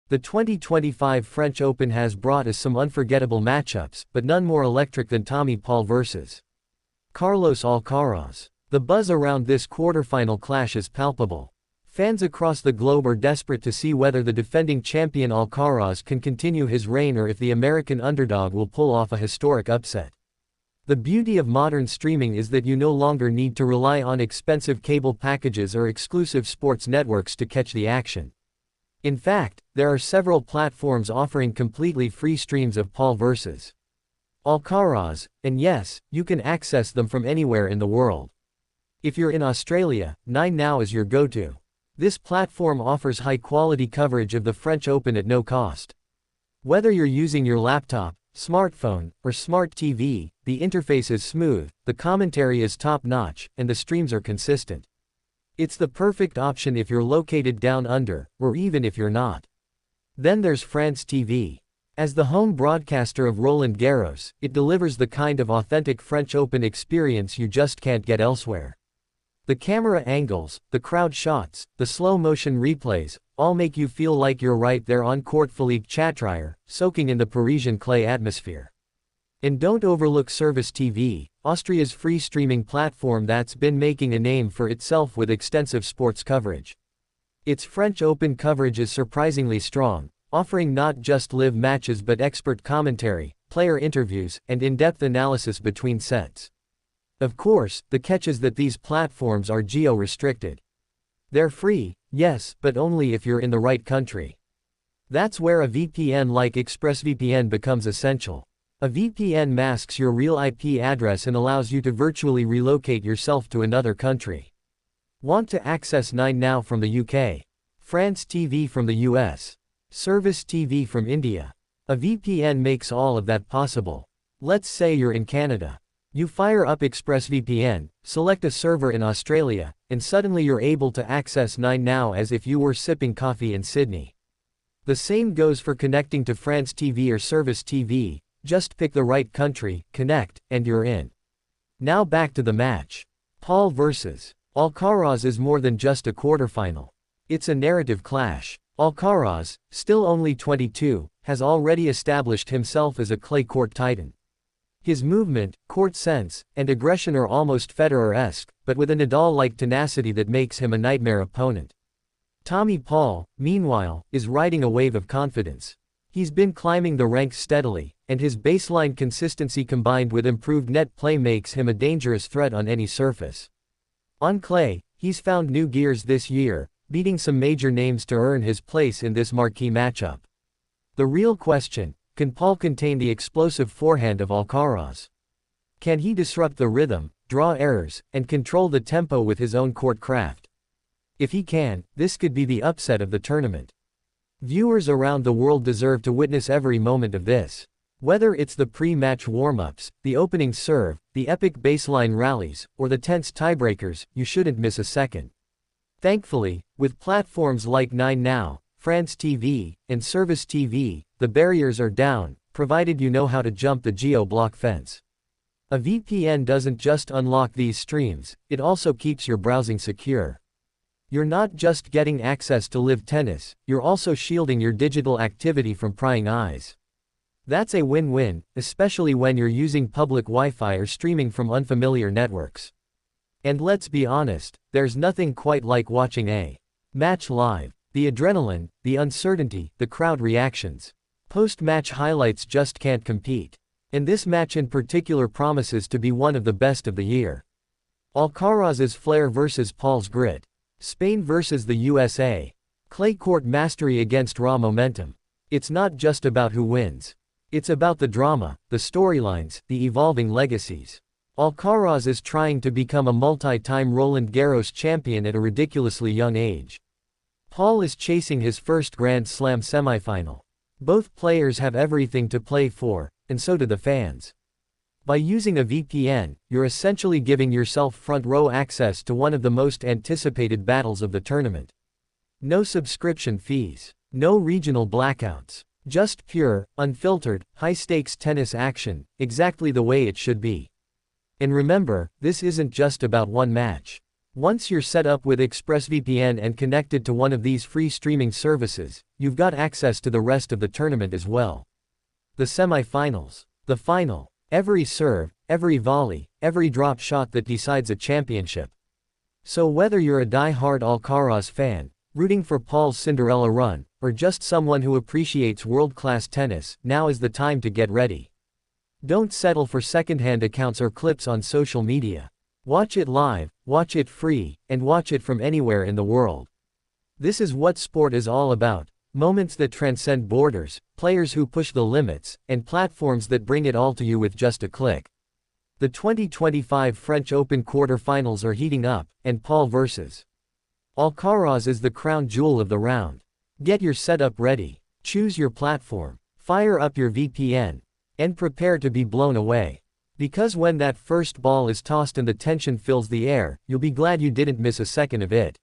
The 2025 French Open has brought us some unforgettable matchups, but none more electric than Tommy Paul vs. Carlos Alcaraz. The buzz around this quarterfinal clash is palpable. Fans across the globe are desperate to see whether the defending champion Alcaraz can continue his reign or if the American underdog will pull off a historic upset. The beauty of modern streaming is that you no longer need to rely on expensive cable packages or exclusive sports networks to catch the action. In fact, there are several platforms offering completely free streams of Paul vs. Alcaraz, and yes, you can access them from anywhere in the world. If you're in Australia, 9Now is your go-to. This platform offers high-quality coverage of the French Open at no cost. Whether you're using your laptop, smartphone, or smart TV, the interface is smooth, the commentary is top-notch, and the streams are consistent. It's the perfect option if you're located down under, or even if you're not. Then there's France TV. As the home broadcaster of Roland Garros, it delivers the kind of authentic French Open experience you just can't get elsewhere. The camera angles, the crowd shots, the slow-motion replays, all make you feel like you're right there on court Philippe Chatrier, soaking in the Parisian clay atmosphere. And don't overlook Servus TV, Austria's free streaming platform that's been making a name for itself with extensive sports coverage. Its French Open coverage is surprisingly strong, offering not just live matches but expert commentary, player interviews, and in-depth analysis between sets. Of course, the catch is that these platforms are geo-restricted. They're free, yes, but only if you're in the right country. That's where a VPN like ExpressVPN becomes essential. A VPN masks your real IP address and allows you to virtually relocate yourself to another country. Want to access 9Now from the UK? France TV from the US? Servus TV from India? A VPN makes all of that possible. Let's say you're in Canada. You fire up ExpressVPN, select a server in Australia, and suddenly you're able to access 9Now as if you were sipping coffee in Sydney. The same goes for connecting to France TV or Servus TV. Just pick the right country, connect, and you're in. Now back to the match. Paul vs. Alcaraz is more than just a quarterfinal. It's a narrative clash. Alcaraz, still only 22, has already established himself as a clay court titan. His movement, court sense, and aggression are almost Federer-esque, but with a Nadal-like tenacity that makes him a nightmare opponent. Tommy Paul, meanwhile, is riding a wave of confidence. He's been climbing the ranks steadily, and his baseline consistency combined with improved net play makes him a dangerous threat on any surface. On clay, he's found new gears this year, beating some major names to earn his place in this marquee matchup. The real question: can Paul contain the explosive forehand of Alcaraz? Can he disrupt the rhythm, draw errors, and control the tempo with his own court craft? If he can, this could be the upset of the tournament. Viewers around the world deserve to witness every moment of this. Whether it's the pre-match warm-ups, the opening serve, the epic baseline rallies, or the tense tiebreakers, you shouldn't miss a second. Thankfully, with platforms like 9Now, France TV, and Servus TV, the barriers are down, provided you know how to jump the geo-block fence. A VPN doesn't just unlock these streams, it also keeps your browsing secure. You're not just getting access to live tennis, you're also shielding your digital activity from prying eyes. That's a win-win, especially when you're using public Wi-Fi or streaming from unfamiliar networks. And let's be honest, there's nothing quite like watching a match live. The adrenaline, the uncertainty, the crowd reactions. Post-match highlights just can't compete. And this match in particular promises to be one of the best of the year. Alcaraz's flair versus Paul's grit. Spain versus the USA. Clay court mastery against raw momentum. It's not just about who wins. It's about the drama, the storylines, the evolving legacies. Alcaraz is trying to become a multi-time Roland Garros champion at a ridiculously young age. Paul is chasing his first Grand Slam semifinal. Both players have everything to play for, and so do the fans. By using a VPN, you're essentially giving yourself front-row access to one of the most anticipated battles of the tournament. No subscription fees. No regional blackouts. Just pure, unfiltered, high-stakes tennis action, exactly the way it should be. And remember, this isn't just about one match. Once you're set up with ExpressVPN and connected to one of these free streaming services, you've got access to the rest of the tournament as well. The semifinals. The final. Every serve, every volley, every drop shot that decides a championship. So whether you're a die-hard Alcaraz fan, rooting for Paul's Cinderella run, or just someone who appreciates world-class tennis, now is the time to get ready. Don't settle for second-hand accounts or clips on social media. Watch it live, watch it free, and watch it from anywhere in the world. This is what sport is all about. Moments that transcend borders, players who push the limits, and platforms that bring it all to you with just a click. The 2025 French Open quarterfinals are heating up, and Paul vs. Alcaraz is the crown jewel of the round. Get your setup ready, choose your platform, fire up your VPN, and prepare to be blown away. Because when that first ball is tossed and the tension fills the air, you'll be glad you didn't miss a second of it.